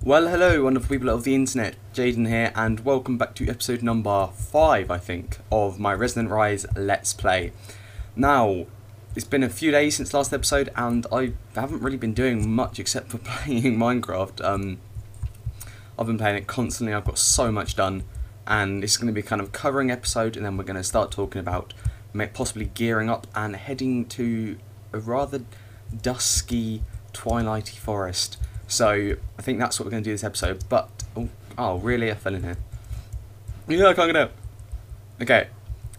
Well, hello, wonderful people of the internet. Jaden here, and welcome back to episode number 5, I think, of my Resonant Rise Let's Play. Now, it's been a few days since last episode, and I haven't really been doing much except for playing Minecraft. I've been playing it constantly. I've got so much done, and it's going to be kind of covering episode, and then we're going to start talking about possibly gearing up and heading to a rather dusky, twilighty forest. So I think that's what we're going to do this episode. But oh, really? I fell in here. Yeah, I can't get out. Okay,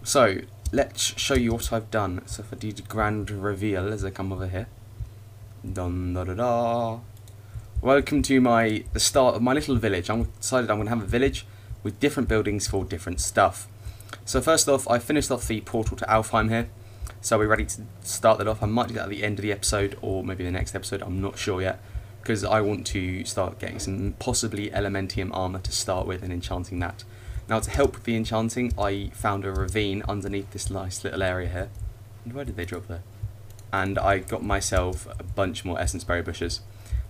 so let's show you what I've done. So if I do the grand reveal as I come over here. Dun da da da. Welcome to the start of my little village. I've decided I'm going to have a village with different buildings for different stuff. So first off, I finished off the portal to Alfheim here. So we're ready to start that off. I might do that at the end of the episode or maybe the next episode. I'm not sure yet, because I want to start getting some possibly Elementium armour to start with and enchanting that. Now, to help with the enchanting, I found a ravine underneath this nice little area here. And where did they drop there? And I got myself a bunch more essence berry bushes,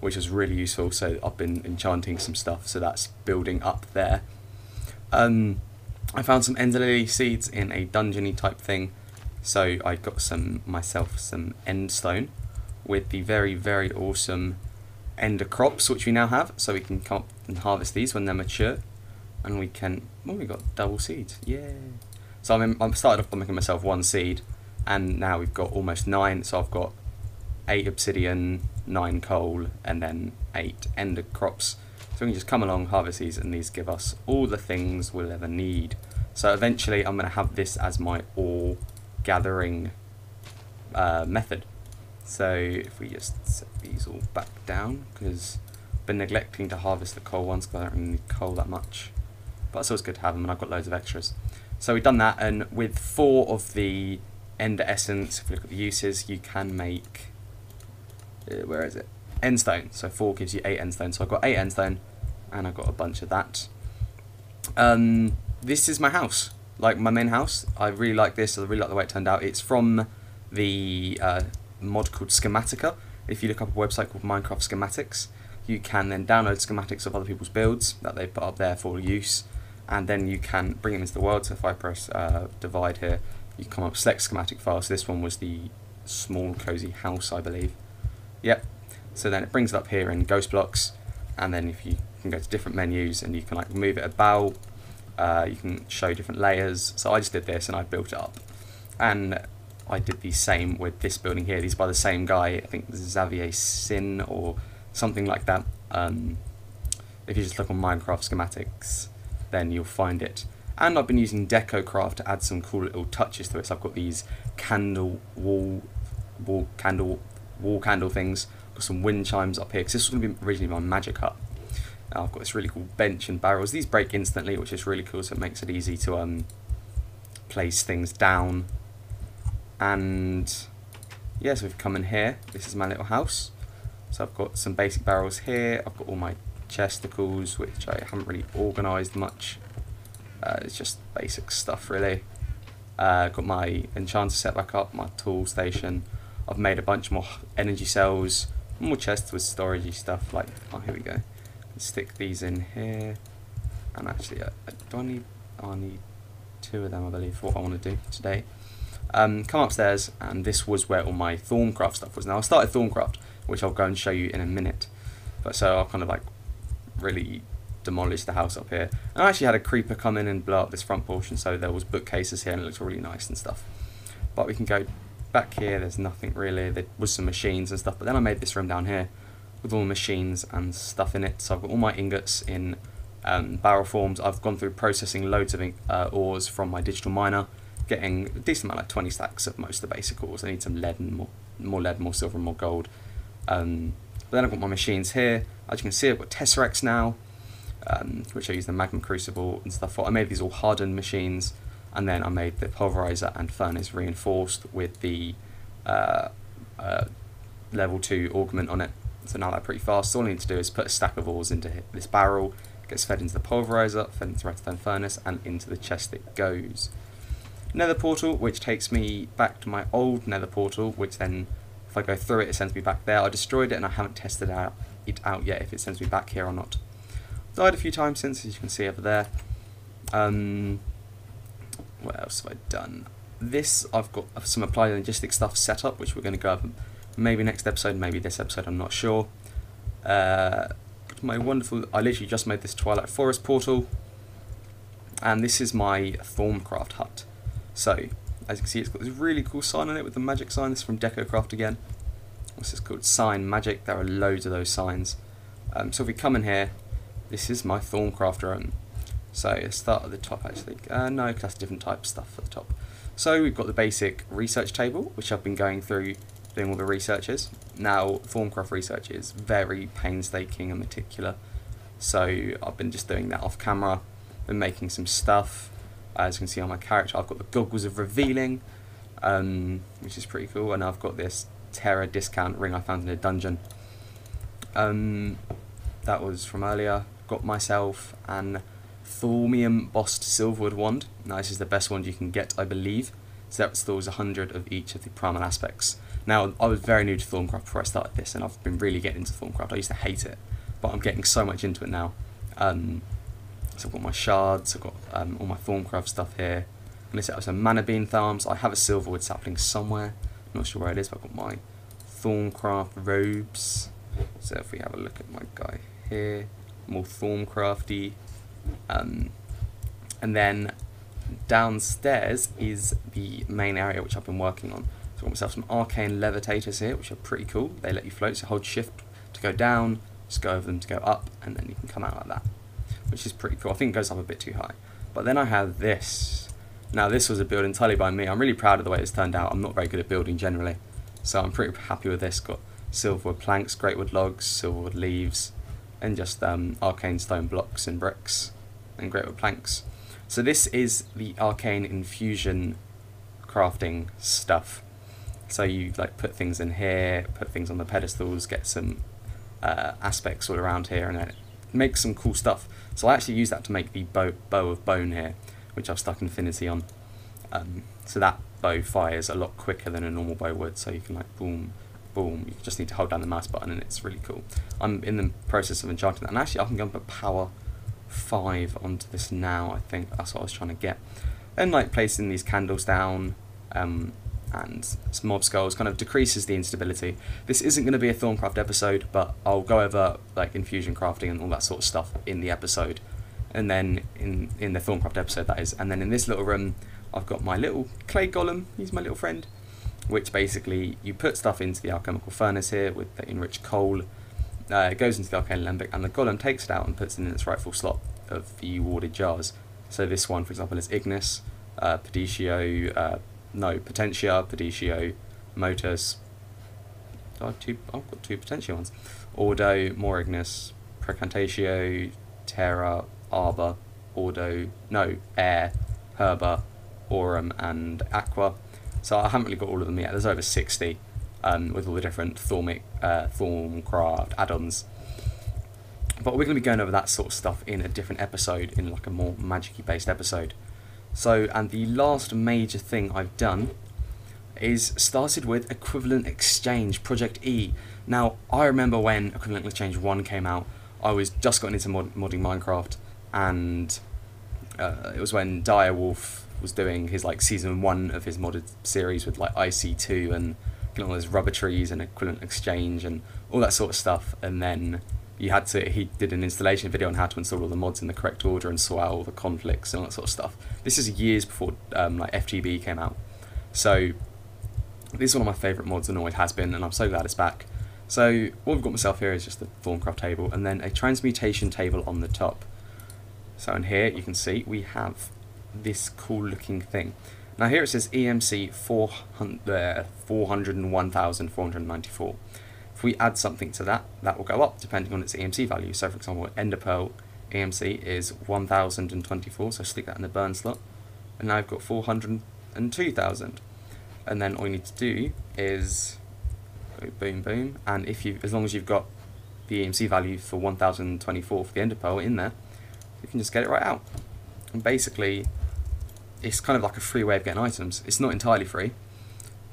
which was really useful. So I've been enchanting some stuff, so that's building up there. I found some ender lily seeds in a dungeony type thing, so I got myself some end stone with the very, very awesome ender crops, which we now have, so we can come up and harvest these when they're mature, and we can. Oh, we got double seeds! Yeah. So I started off by making myself 1 seed, and now we've got almost 9. So I've got 8 obsidian, 9 coal, and then 8 ender crops. So we can just come along, harvest these, and these give us all the things we'll ever need. So eventually, I'm going to have this as my ore gathering method. So if we just set these all back down, because I've been neglecting to harvest the coal ones because I don't really need coal that much, but it's always good to have them, and I've got loads of extras. So we've done that, and with 4 of the ender essence, if we look at the uses, you can make where is it? Endstone. So 4 gives you 8 endstone. So I've got 8 endstone, and I've got a bunch of that. This is my house, like my main house. I really like this. I really like the way it turned out. It's from the mod called Schematica. If you look up a website called Minecraft Schematics, you can then download schematics of other people's builds that they've put up there for use, and then you can bring them into the world. So if I press divide here, you come up, select schematic files. So this one was the small cozy house, I believe. Yep. So then it brings it up here in ghost blocks, and then if you can go to different menus and you can like move it about, you can show different layers. So I just did this and I built it up, and I did the same with this building here. These are by the same guy, I think Xavier Sin or something like that. If you just look on Minecraft schematics, then you'll find it. And I've been using DecoCraft to add some cool little touches to it. So I've got these wall candle things. I've got some wind chimes up here, because this was going to be originally my magic hut. I've got this really cool bench and barrels. These break instantly, which is really cool, so it makes it easy to place things down. And yeah, so we've come in here. This is my little house. So I've got some basic barrels here. I've got all my chesticles, which I haven't really organised much. It's just basic stuff, really. Got my enchanter set back up, my tool station. I've made a bunch more energy cells, more chests with storagey stuff. Like, oh, here we go. Stick these in here. And actually, I need 2 of them, I believe, for what I want to do today. Come upstairs, and this was where all my Thorncraft stuff was. Now I started Thorncraft, which I'll go and show you in a minute. But so I'll kind of like really demolish the house up here. And I actually had a creeper come in and blow up this front portion, so there was bookcases here, and it looks really nice and stuff. But we can go back here. There's nothing really. There was some machines and stuff, but then I made this room down here with all the machines and stuff in it. So I've got all my ingots in barrel forms. I've gone through processing loads of ores from my digital miner, getting a decent amount, like 20 stacks of most of the basic ores. I need some lead and more lead, more silver, and more gold. But then I've got my machines here. As you can see, I've got Tesseracts now, which I use the magma crucible and stuff for. I made these all hardened machines, and then I made the pulverizer and furnace reinforced with the level 2 augment on it. So now they're pretty fast. So all I need to do is put a stack of ores into this barrel, gets fed into the pulverizer, fed into the redstone furnace, and into the chest it goes. Nether portal, which takes me back to my old nether portal, which then, if I go through it, it sends me back there. I destroyed it and I haven't tested it out it out yet if it sends me back here or not. Died a few times since, as you can see over there. What else have I done? This, I've got some applied logistics stuff set up, which we're going to go over maybe next episode, maybe this episode, I'm not sure. My wonderful, I literally just made this Twilight Forest portal, and this is my Thorncraft hut. So, as you can see, it's got this really cool sign on it with the magic sign. This is from DecoCraft again. What's this called? Sign Magic. There are loads of those signs. So if we come in here, this is my Thorncraft room. So let's start at the top actually. No, because that's different type of stuff at the top. So we've got the basic research table, which I've been going through, doing all the researches. Now, Thorncraft research is very painstaking and meticulous. So I've been just doing that off camera. Been making some stuff. As you can see on my character, I've got the goggles of revealing, which is pretty cool. And I've got this Terra discount ring I found in a dungeon. That was from earlier. Got myself an Thormium Bossed Silverwood wand. Now this is the best wand you can get, I believe. So that restores 100 of each of the primal aspects. Now, I was very new to Thorncraft before I started this, and I've been really getting into Thorncraft. I used to hate it, but I'm getting so much into it now. So I've got my shards, I've got all my Thorncraft stuff here. I'm going to set up some mana bean farms. I have a Silverwood sapling somewhere. I'm not sure where it is, but I've got my Thorncraft robes. So if we have a look at my guy here, more Thorncrafty. And then downstairs is the main area which I've been working on. So I've got myself some arcane levitators here, which are pretty cool. They let you float, so hold shift to go down, just go over them to go up, and then you can come out like that, which is pretty cool. I think it goes up a bit too high. But then I have this. Now this was a build entirely by me. I'm really proud of the way it's turned out. I'm not very good at building generally, so I'm pretty happy with this. Got silverwood planks, greatwood logs, silverwood leaves, and just arcane stone blocks and bricks and greatwood planks. So this is the arcane infusion crafting stuff. So you like put things in here, put things on the pedestals, get some aspects all around here, and then it makes some cool stuff. So I actually use that to make the bow of bone here, which I've stuck infinity on. So that bow fires a lot quicker than a normal bow would, so you can like boom, boom. You just need to hold down the mouse button and it's really cool. I'm in the process of enchanting that, and actually I can go and put power 5 onto this now. I think that's what I was trying to get. And like placing these candles down and some mob skulls kind of decreases the instability. This isn't going to be a Thorncraft episode, but I'll go over like infusion crafting and all that sort of stuff in the episode, and then in the Thorncraft episode that is. And then in this little room I've got my little clay golem. He's my little friend, which basically you put stuff into the alchemical furnace here with the enriched coal. It goes into the arcane alembic, and the golem takes it out and puts it in its rightful slot of the warded jars. So this one, for example, is Ignis, Potentia, Motus. I've got 2 Potentia ones. Ordo, more Ignis, Precantatio, Terra, Arbor, Air, Herba, Aurum, and Aqua. So I haven't really got all of them yet. There's over 60 with all the different Thorncraft add-ons. But we're going to be going over that sort of stuff in a different episode, in like a more magic-y based episode. So, and the last major thing I've done is started with Equivalent Exchange, Project E. Now, I remember when Equivalent Exchange 1 came out, I was just getting into modding Minecraft, and it was when Direwolf was doing his like season 1 of his modded series with like IC2 and all those rubber trees and Equivalent Exchange and all that sort of stuff. And then he did an installation video on how to install all the mods in the correct order and sort out all the conflicts and all that sort of stuff. This is years before like FTB came out. So this is one of my favourite mods and always has been, and I'm so glad it's back. So what we've got myself here is just the Thorncraft table and then a transmutation table on the top. So in here you can see we have this cool looking thing. Now here it says EMC 401,494. If we add something to that, that will go up depending on its EMC value. So for example, Ender Pearl EMC is 1,024, so stick that in the burn slot. And now I've got 402,000. And then all you need to do is go boom boom, and as long as you've got the EMC value for 1,024 for the Ender Pearl in there, you can just get it right out. And basically, it's kind of like a free way of getting items. It's not entirely free.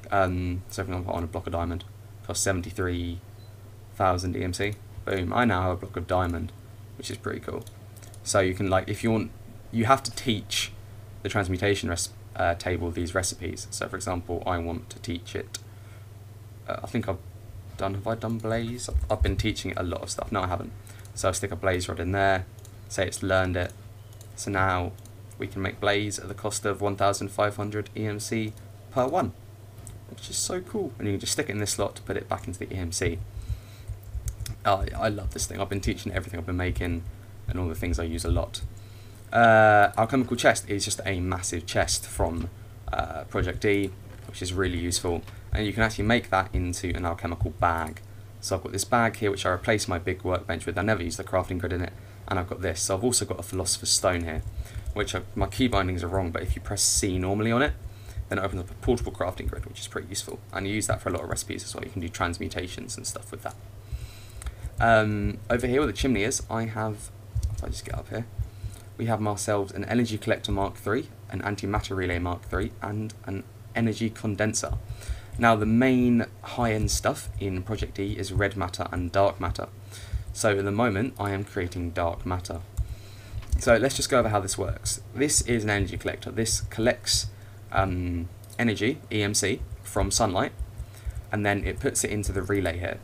So for example, on a block of diamond, costs 73,000 EMC. Boom, I now have a block of diamond, which is pretty cool. So you can, like, if you want, you have to teach the transmutation table these recipes. So for example, I want to teach it, I think have I done blaze? I've been teaching it a lot of stuff. No, I haven't. So I stick a blaze rod in there, say it's learned it. So now we can make blaze at the cost of 1,500 EMC per one, which is so cool. And you can just stick it in this slot to put it back into the EMC. I love this thing. I've been teaching everything I've been making and all the things I use a lot. Alchemical chest is just a massive chest from Project D, which is really useful. And you can actually make that into an alchemical bag. So I've got this bag here, which I replace my big workbench with. I never use the crafting grid in it. And I've got this. So I've also got a philosopher's stone here, which my key bindings are wrong, but if you press C normally on it, then it opens up a portable crafting grid, which is pretty useful. And you use that for a lot of recipes as well. You can do transmutations and stuff with that. Over here where the chimney is, I have, if I just get up here, we have ourselves an energy collector Mark III, an antimatter relay Mark III, and an energy condenser. Now the main high-end stuff in Project D is red matter and dark matter. So at the moment I am creating dark matter. So let's just go over how this works. This is an energy collector. This collects energy, EMC, from sunlight, and then it puts it into the relay here.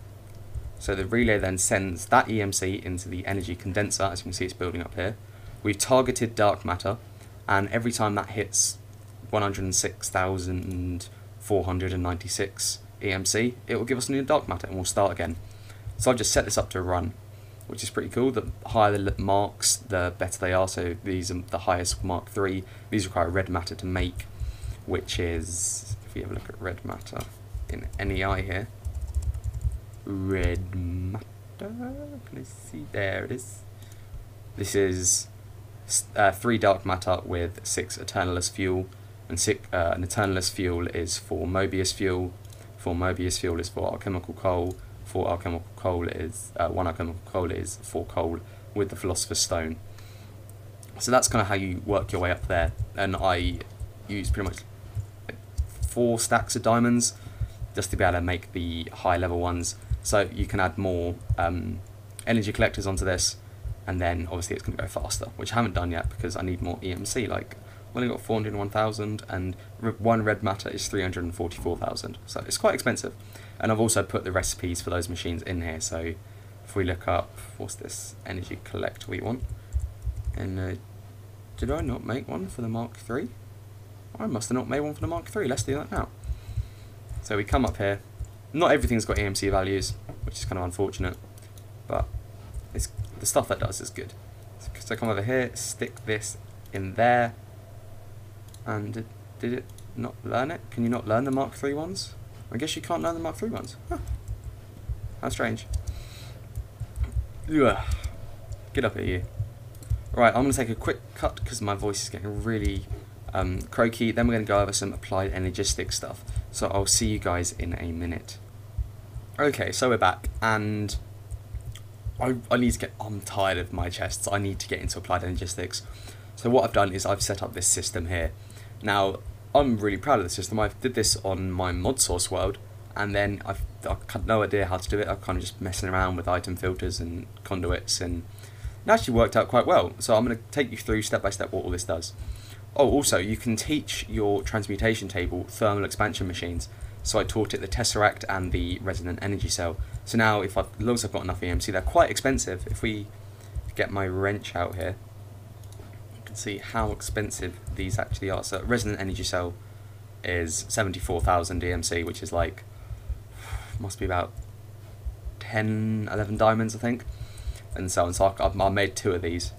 So the relay then sends that EMC into the energy condenser. As you can see, it's building up here. We've targeted dark matter, and every time that hits 106,496 EMC, it will give us new dark matter and we'll start again. So I've just set this up to run, which is pretty cool. The higher the marks, the better they are. So these are the highest Mark III. These require red matter to make, which is, if we have a look at red matter in NEI here, red matter, can I see? There it is. This is 3 dark matter with 6 eternalist fuel, and an eternalist fuel is for Mobius fuel. 4 Mobius fuel is for alchemical coal. 4 alchemical coal is 1 alchemical coal is 4 coal with the philosopher's stone. So that's kind of how you work your way up there. And I use pretty much 4 stacks of diamonds just to be able to make the high level ones. So you can add more energy collectors onto this, and then obviously it's going to go faster, which I haven't done yet because I need more EMC. Like, I've only got 401,000, and 1 red matter is 344,000, so it's quite expensive. And I've also put the recipes for those machines in here. So if we look up, what's this energy collector we want, and did I not make one for the Mark III? I must have not made one for the Mark III. Let's do that now. So we come up here. Not everything's got EMC values, which is kind of unfortunate, but it's, the stuff that does is good. So come over here, stick this in there, and did it not learn it? Can you not learn the Mark III ones? I guess you can't learn the Mark III ones. Huh. How strange. Ugh. Get up here, you. Right, I'm going to take a quick cut because my voice is getting really croaky. Then we're going to go over some applied energistic stuff. So I'll see you guys in a minute. Okay, so we're back, and I need to get, I'm tired of my chests. I need to get into applied energistics. So what I've done is I've set up this system here. Now, I'm really proud of the system. I did this on my mod source world, and then I had no idea how to do it. I'm kind of just messing around with item filters and conduits, and it actually worked out quite well. So I'm going to take you through step by step what all this does. Oh, also, you can teach your transmutation table thermal expansion machines. So I taught it the Tesseract and the Resonant energy cell. So now, as long as I've got enough EMC, they're quite expensive. If we get my wrench out here, you can see how expensive these actually are. So Resonant energy cell is 74,000 EMC, which is like, must be about 10, 11 diamonds, I think. And so on. So I made 2 of these.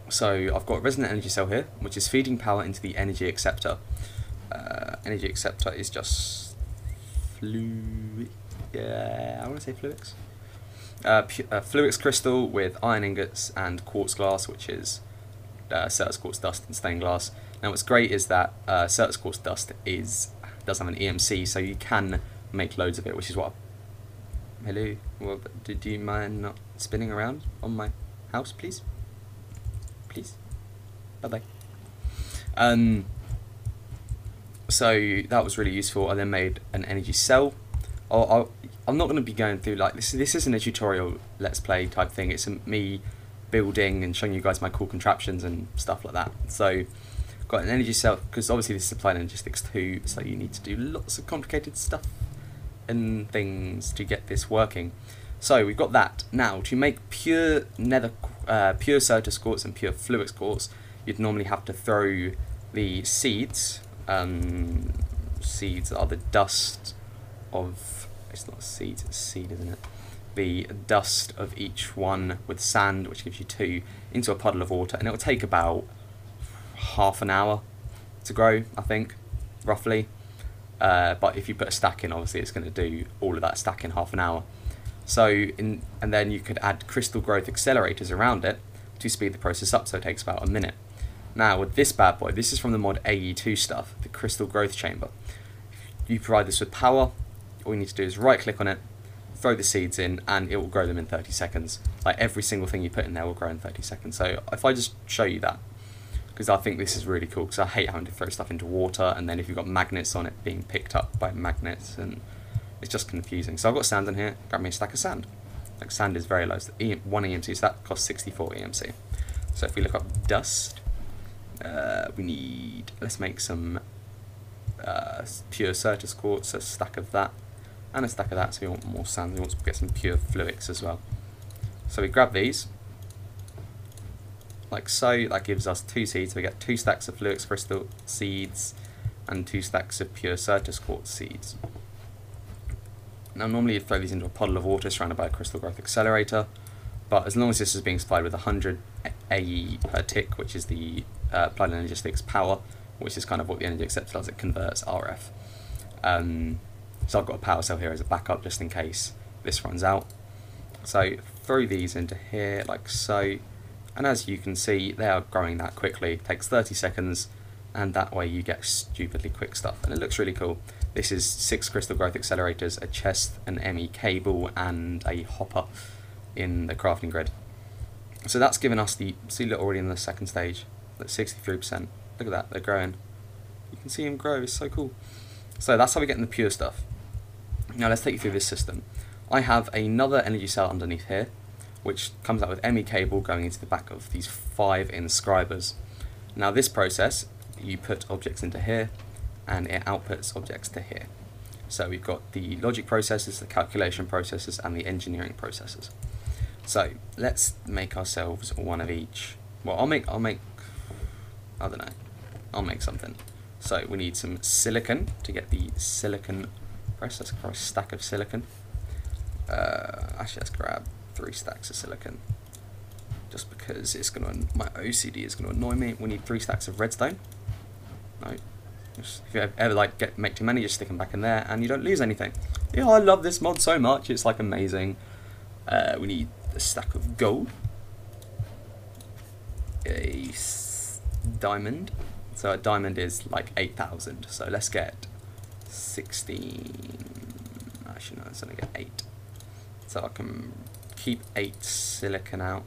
So I've got Resonant energy cell here, which is feeding power into the energy acceptor. Energy acceptor is just fluid. Yeah, I want to say fluix. Fluix crystal with iron ingots and quartz glass, which is Certus quartz dust and stained glass. Now, what's great is that Certus quartz dust does have an EMC, so you can make loads of it, which is what. Hello. Well, do you mind not spinning around on my house, please? Please. Bye bye. So that was really useful. I then made an energy cell. I'm not going to be going through like this. This isn't a tutorial let's play type thing. It's me building and showing you guys my cool contraptions and stuff like that. So got an energy cell, because obviously this is applied logistics 2, so you need to do lots of complicated stuff and things to get this working. So we've got that. Now to make pure pure Certus quartz and pure fluix quartz, you'd normally have to throw the seeds. Seeds are the dust of, it's not seeds, it's seed, isn't it? The dust of each one with sand, which gives you 2, into a puddle of water, and it will take about half an hour to grow, I think, roughly. But if you put a stack in, obviously it's going to do all of that stack in half an hour. So, and then you could add crystal growth accelerators around it to speed the process up, so it takes about a minute. Now with this bad boy, this is from the mod AE2 stuff, the crystal growth chamber. You provide this with power. All you need to do is right click on it, throw the seeds in, and it will grow them in 30 seconds. Like every single thing you put in there will grow in 30 seconds. So if I just show you that, because I think this is really cool, because I hate having to throw stuff into water, and then if you've got magnets on it being picked up by magnets, and it's just confusing. So I've got sand in here, grab me a stack of sand. Like sand is very low, it's 1 EMC, so that costs 64 EMC. So if we look up dust, we need, let's make some pure Certus quartz, a stack of that, and a stack of that, so we want more sand, we want to get some pure fluix as well. So we grab these, like so, that gives us 2 seeds, so we get 2 stacks of fluix crystal seeds, and 2 stacks of pure Certus quartz seeds. Now normally you'd throw these into a puddle of water surrounded by a crystal growth accelerator, but as long as this is being supplied with 100 AE per tick, which is the applied logistics power, which is kind of what the energy acceptor does, it converts RF. So I've got a power cell here as a backup just in case this runs out. So throw these into here like so, and as you can see they are growing that quickly. It takes 30 seconds, and that way you get stupidly quick stuff, and it looks really cool. This is 6 crystal growth accelerators, a chest, an ME cable, and a hopper in the crafting grid. So that's given us the, see look already in the second stage, that's 63%. Look at that, they're growing. You can see them grow, it's so cool. So that's how we get in the pure stuff. Now let's take you through this system. I have another energy cell underneath here, which comes out with ME cable going into the back of these 5 inscribers. Now this process, you put objects into here, and it outputs objects to here. So we've got the logic processes, the calculation processes, and the engineering processes. So let's make ourselves one of each. Well, I'll make, I don't know, I'll make something. So we need some silicon to get the silicon press. Let's grab a stack of silicon. Actually, let's grab 3 stacks of silicon, just because it's gonna, my OCD is gonna annoy me. We need 3 stacks of redstone. No. If you ever like make too many, just stick them back in there and you don't lose anything. Yeah, I love this mod so much, it's like amazing. We need a stack of gold, a diamond, so a diamond is like 8,000, so let's get 16, actually no, let's only get 8, so I can keep 8 silicon out,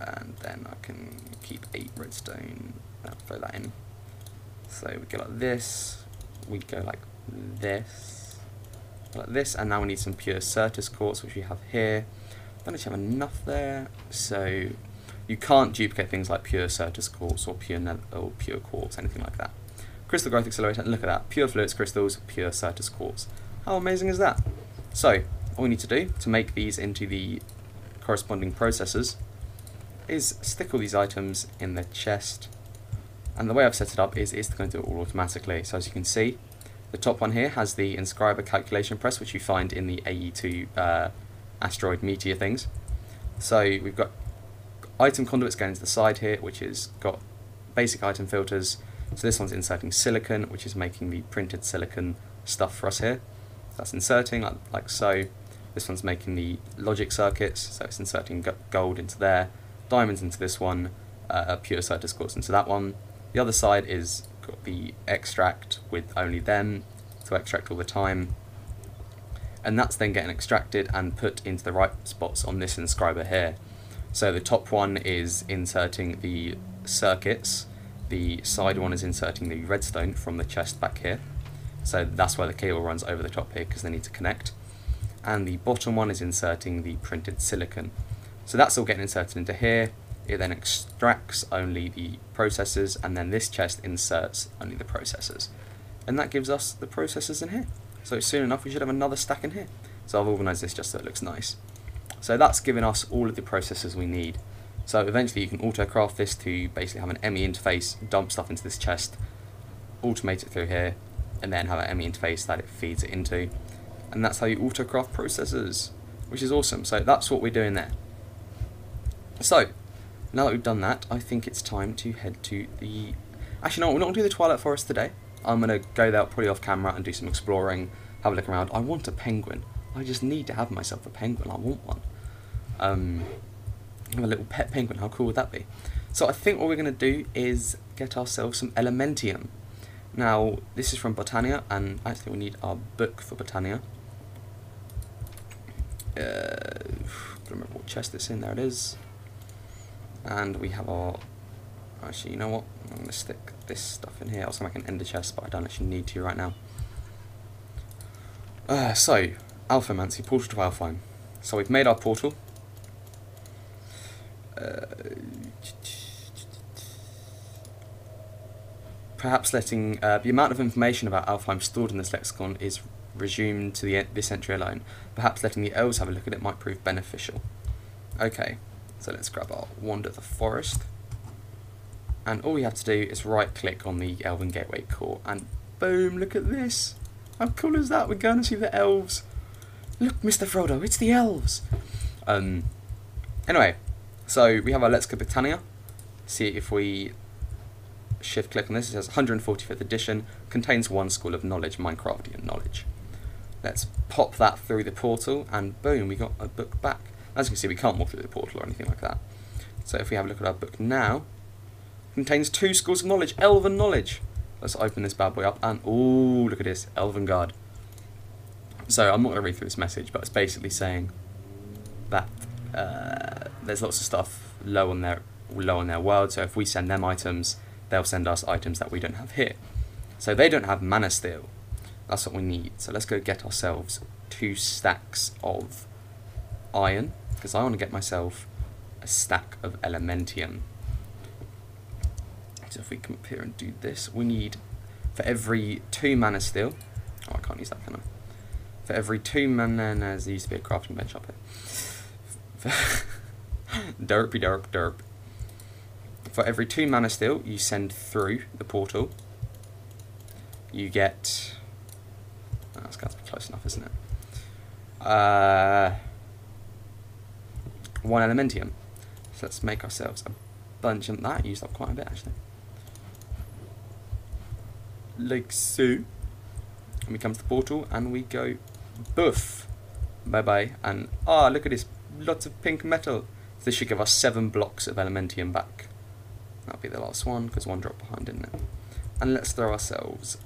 and then I can keep 8 redstone. I'll throw that in. So we go like this, we go like this, and now we need some pure Certus quartz, which we have here. Don't actually have enough there, so you can't duplicate things like pure Certus quartz or pure quartz, anything like that. Crystal growth accelerator, and look at that, pure fluix crystals, pure Certus quartz. How amazing is that? So all we need to do to make these into the corresponding processors is stick all these items in the chest. And the way I've set it up is it's going to do it all automatically. So as you can see, the top one here has the inscriber calculation press, which you find in the AE2 asteroid meteor things. So we've got item conduits going into the side here, which has got basic item filters. So this one's inserting silicon, which is making the printed silicon stuff for us here. That's inserting like so. This one's making the logic circuits, so it's inserting gold into there, diamonds into this one, pure Certus quartz into that one. The other side is got the extract with only them to extract all the time, and that's then getting extracted and put into the right spots on this inscriber here. So the top one is inserting the circuits, the side one is inserting the redstone from the chest back here, So that's why the cable runs over the top here, because they need to connect. And the bottom one is inserting the printed silicon. So that's all getting inserted into here. It then extracts only the processors, and then this chest inserts only the processors. And that gives us the processors in here. So soon enough we should have another stack in here. So I've organised this just so it looks nice. So that's giving us all of the processors we need. So eventually you can auto-craft this to basically have an ME interface, dump stuff into this chest, automate it through here, and then have an ME interface that it feeds it into. And that's how you auto-craft processors, which is awesome. So that's what we're doing there. So, now that we've done that, I think it's time to head to the... Actually, no, we're not going to do the Twilight Forest today. I'm going to go there probably off camera and do some exploring, have a look around. I want a penguin. I just need to have myself a penguin. I want one. Have a little pet penguin. How cool would that be? So I think what we're going to do is get ourselves some Elementium. Now, this is from Botania, and actually we need our book for Botania. I don't remember what chest it's in. There it is. And we have our... Actually, you know what? I'm going to stick this stuff in here. I was going to make an ender chest, but I don't actually need to right now. So, Alphamancy, portal to Alfheim. So we've made our portal. Perhaps letting the amount of information about Alfheim stored in this lexicon is resumed to this entry alone. Perhaps letting the elves have a look at it might prove beneficial. Okay, so let's grab our Wander the Forest. And all we have to do is right click on the Elven Gateway core and boom, look at this. How cool is that? We're going to see the elves. Look, Mr. Frodo, it's the elves. Anyway, so we have our Let's Go Britannia. See if we shift click on this, it says 145th edition, contains one school of knowledge, Minecraftian knowledge. Let's pop that through the portal and boom, we got a book back. As you can see, we can't walk through the portal or anything like that. So if we have a look at our book now, it contains 2 schools of knowledge, Elven knowledge. Let's open this bad boy up and ooh, look at this, Elven Guard. So I'm not going to read through this message, but it's basically saying that there's lots of stuff low on their world, so if we send them items, they'll send us items that we don't have here. So they don't have mana steel. That's what we need. So let's go get ourselves 2 stacks of iron, because I want to get myself a stack of Elementium. So if we come up here and do this, we need, for every 2 mana steel, oh I can't use that, can I? For every 2 mana, there used to be a crafting bench up here. Derpy derp derp. For every 2 mana steel you send through the portal, you get... Oh, that's got to be close enough, isn't it? 1 Elementium. So let's make ourselves a bunch of that. Used up quite a bit actually. Like so. And we come to the portal and we go boof. Bye bye. And look at this. Lots of pink metal. So this should give us 7 blocks of Elementium back. That'll be the last one, because 1 dropped behind, didn't it? And let's throw ourselves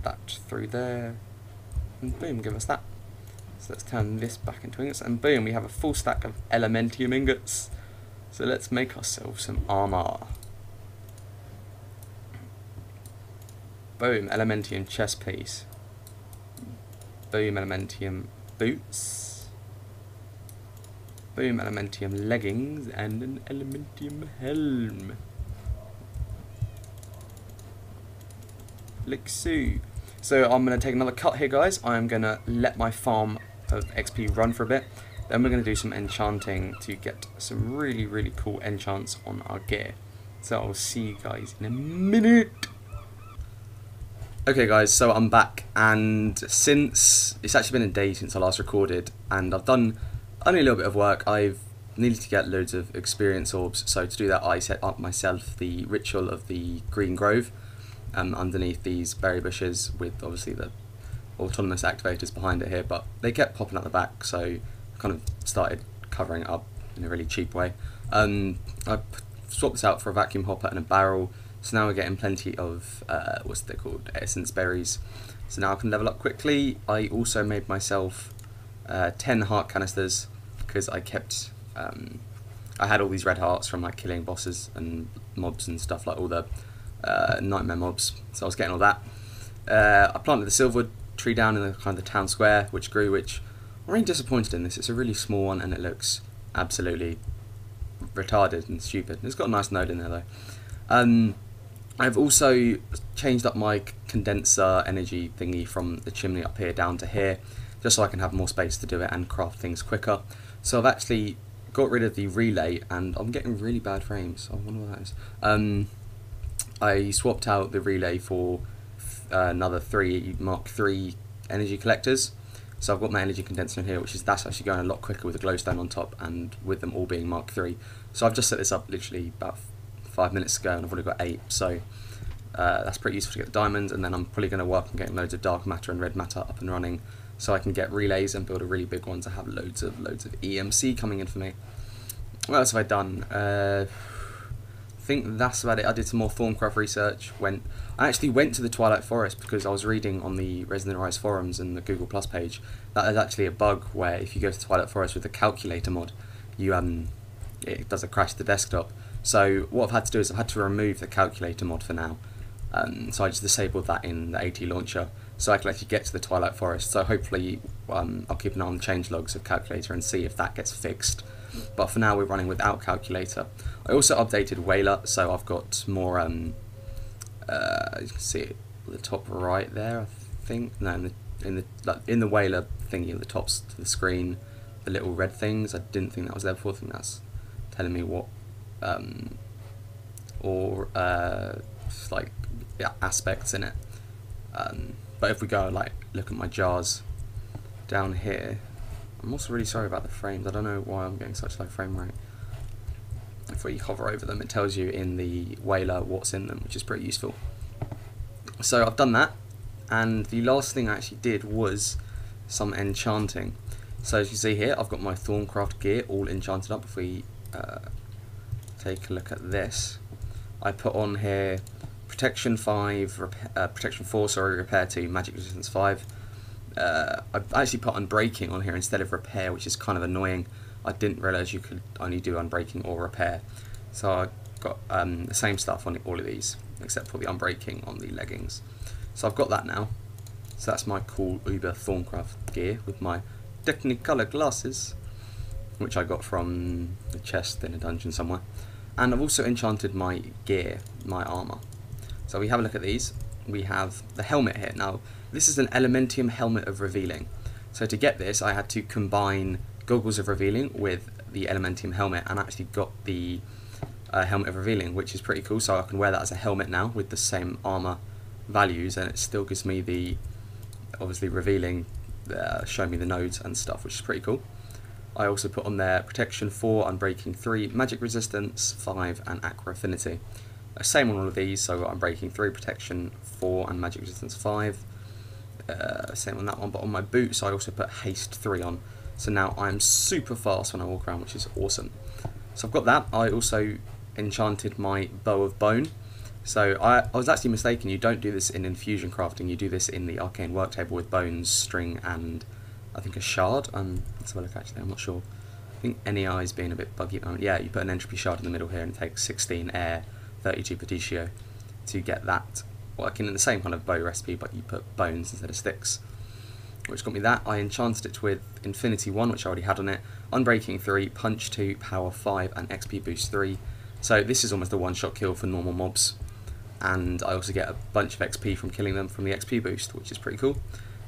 that through there. And boom, give us that. So let's turn this back into ingots. And boom, we have a full stack of Elementium ingots. So let's make ourselves some armor. Boom, Elementium chest piece. Boom, Elementium boots. Boom, Elementium leggings. And an Elementium helm. Like so. So I'm going to take another cut here, guys. I'm going to let my farm of XP run for a bit. Then we're going to do some enchanting to get some really, really cool enchants on our gear. So I'll see you guys in a minute. Okay guys, so I'm back, and since it's actually been a day since I last recorded, and I've done only a little bit of work. I've needed to get loads of experience orbs, so to do that I set up myself the ritual of the Green Grove underneath these berry bushes, with obviously the autonomous activators behind it here, but they kept popping out the back, so I kind of started covering it up in a really cheap way. I swapped this out for a vacuum hopper and a barrel. So now we're getting plenty of, what's they called, essence berries. So now I can level up quickly. I also made myself 10 heart canisters, because I kept, I had all these red hearts from like killing bosses and mobs and stuff, like all the nightmare mobs. So I was getting all that. I planted the silver tree down in the kind of the town square, which grew, which I'm really disappointed in this. It's a really small one and it looks absolutely retarded and stupid. It's got a nice node in there though. I've also changed up my condenser energy thingy from the chimney up here down to here, just so I can have more space to do it and craft things quicker. So I've actually got rid of the relay, and I'm getting really bad frames. I wonder what that is. I swapped out the relay for another 3 Mark III energy collectors. So I've got my energy condenser in here, that's actually going a lot quicker with the glowstone on top and with them all being Mark III. So I've just set this up literally about 5 minutes ago and I've already got 8. So that's pretty useful to get the diamonds, and then I'm probably going to work on getting loads of dark matter and red matter up and running so I can get relays and build a really big one to have loads of EMC coming in for me. What else have I done? I think that's about it. I did some more Thorncraft research. I actually went to the Twilight Forest because I was reading on the Resonant Rise forums and the Google Plus page that there's actually a bug where if you go to Twilight Forest with the calculator mod, it does a crash to the desktop. So what I've had to do is I've had to remove the calculator mod for now. So I just disabled that in the AT launcher so I can actually get to the Twilight Forest. So hopefully I'll keep an eye on the change logs of calculator and see if that gets fixed. But for now we're running without calculator. I also updated Whaler, so I've got more, you can see it at the top right there, I think. No, in the Whaler thingy at the top to the screen, the little red things. I didn't think that was there before. I think that's telling me what, like aspects in it. But if we go look at my jars down here, I'm also really sorry about the frames. I don't know why I'm getting such low frame rate. If we hover over them, it tells you in the Whaler what's in them, which is pretty useful. So I've done that, and the last thing I actually did was some enchanting. So as you see here, I've got my Thorncraft gear all enchanted up. If we take a look at this, I put on here protection 5, protection 4, repair 2, magic resistance 5. I've actually put unbreaking on here instead of repair, which is kind of annoying. I didn't realise you could only do unbreaking or repair. So I got the same stuff on all of these, except for the unbreaking on the leggings. So I've got that now. So that's my cool Uber Thorncraft gear with my Technicolor glasses, which I got from the chest in a dungeon somewhere. And I've also enchanted my gear, my armour. So we have a look at these. We have the helmet here. Now, this is an Elementium Helmet of Revealing. So to get this, I had to combine Goggles of Revealing with the Elementium Helmet, and actually got the Helmet of Revealing, which is pretty cool. So I can wear that as a helmet now with the same armour values, and it still gives me the, obviously, revealing, showing me the nodes and stuff, which is pretty cool. I also put on there Protection 4, Unbreaking 3, Magic Resistance 5, and Aqua Affinity. Same on all of these, so Unbreaking 3, Protection 4, and Magic Resistance 5. Same on that one, but on my boots I also put Haste 3 on. So now I'm super fast when I walk around, which is awesome. So I've got that. I also enchanted my Bow of Bone. So I was actually mistaken. You don't do this in infusion crafting. You do this in the arcane work table with bones, string, and I think a shard. Let's have a look. Actually, I'm not sure. I think NEI is being a bit buggy at the moment. Yeah, you put an entropy shard in the middle here, and it takes 16 air, 32 Petitio to get that working in the same kind of bow recipe, but you put bones instead of sticks, which got me that. I enchanted it with Infinity 1, which I already had on it, Unbreaking 3, Punch 2, Power 5, and XP Boost 3. So this is almost a one-shot kill for normal mobs, and I also get a bunch of XP from killing them from the XP boost, which is pretty cool.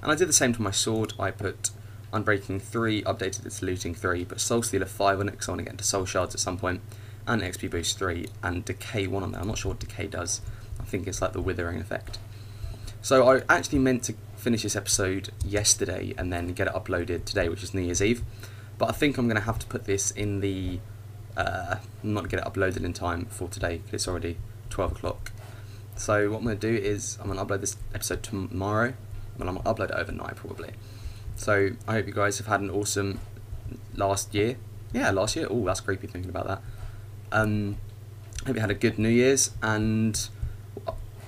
And I did the same to my sword. I put Unbreaking 3, updated it to Looting 3, but Soul Stealer 5 on it because I want to get into Soul Shards at some point, and XP Boost 3, and Decay 1 on there. I'm not sure what Decay does. I think it's like the withering effect. So I actually meant to finish this episode yesterday and then get it uploaded today, which is New Year's Eve. But I think I'm going to have to put this in the... not get it uploaded in time for today, because it's already 12 o'clock. So what I'm going to do is I'm going to upload this episode tomorrow. Well, I'm going to upload it overnight probably. So I hope you guys have had an awesome last year. Yeah, last year. Oh, that's creepy thinking about that. Hope you had a good New Year's, and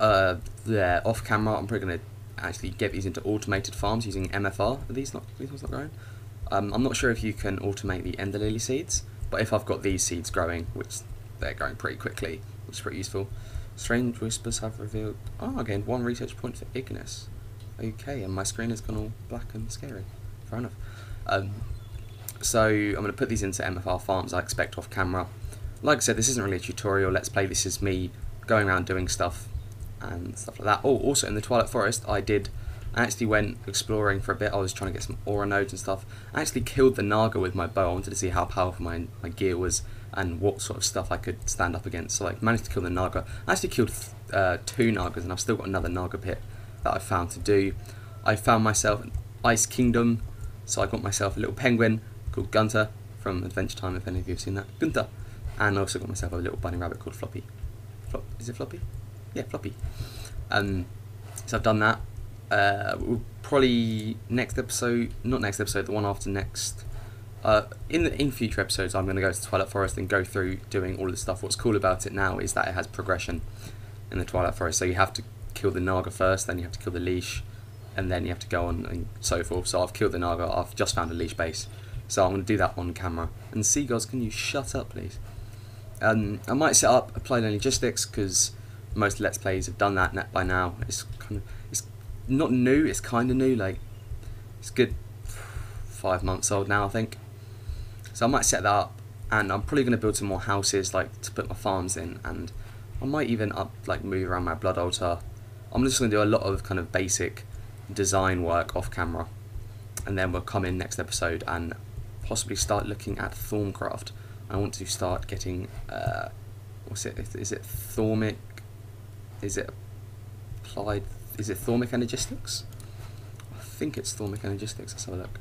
off camera I'm probably going to actually get these into automated farms using MFR. Are these not growing? I'm not sure if you can automate the ender lily seeds, but if I've got these seeds growing, which they're growing pretty quickly, which is pretty useful, Strange whispers have revealed... Oh, I gained 1 research point for Ignis. Okay, and my screen has gone all black and scary. Fair enough. So I'm going to put these into MFR farms I expect off camera. Like I said, this isn't really a tutorial, let's play, this is me going around doing stuff and stuff like that. Oh, also in the Twilight Forest I actually went exploring for a bit. I was trying to get some aura nodes and stuff. I actually killed the Naga with my bow. I wanted to see how powerful my gear was and what sort of stuff I could stand up against. So I managed to kill the Naga. I actually killed 2 Nagas, and I've still got another Naga pit that I found to do. I found myself an Ice Kingdom, so I got myself a little penguin called Gunter from Adventure Time, if any of you have seen that. Gunter. And I also got myself a little bunny rabbit called Floppy. Is it Floppy? Yeah, Floppy. So I've done that. We'll probably next episode, not next episode, the one after next. In future episodes, I'm going to go to Twilight Forest and go through doing all the stuff. What's cool about it now is that it has progression in the Twilight Forest. So you have to kill the Naga first, then you have to kill the leash, and then you have to go on and so forth. So I've killed the Naga. I've just found a leash base, so I'm going to do that on camera. And seagulls, can you shut up, please? I might set up applied logistics because most Let's Plays have done that by now. It's not new, it's kind of new, like it's good 5 months old now I think. So I might set that up, and I'm probably going to build some more houses like to put my farms in, and I might even move around my blood altar. I'm just going to do a lot of kind of basic design work off camera, and then we'll come in next episode and possibly start looking at Thorncraft. I want to start getting what's it? Is it Thormic? Is it applied? Is it Thormic Energistics? I think it's Thormic Energistics. Let's have a look.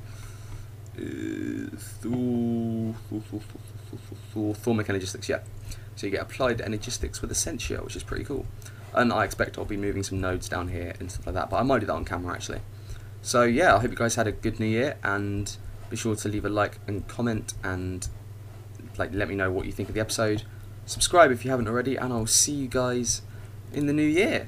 Thormic Energistics, yeah. So you get applied Energistics with Essentia, which is pretty cool. And I expect I'll be moving some nodes down here and stuff like that, but I might do that on camera actually. So yeah, I hope you guys had a good New Year, and be sure to leave a like and comment, and let me know what you think of the episode. Subscribe if you haven't already, and I'll see you guys in the new year.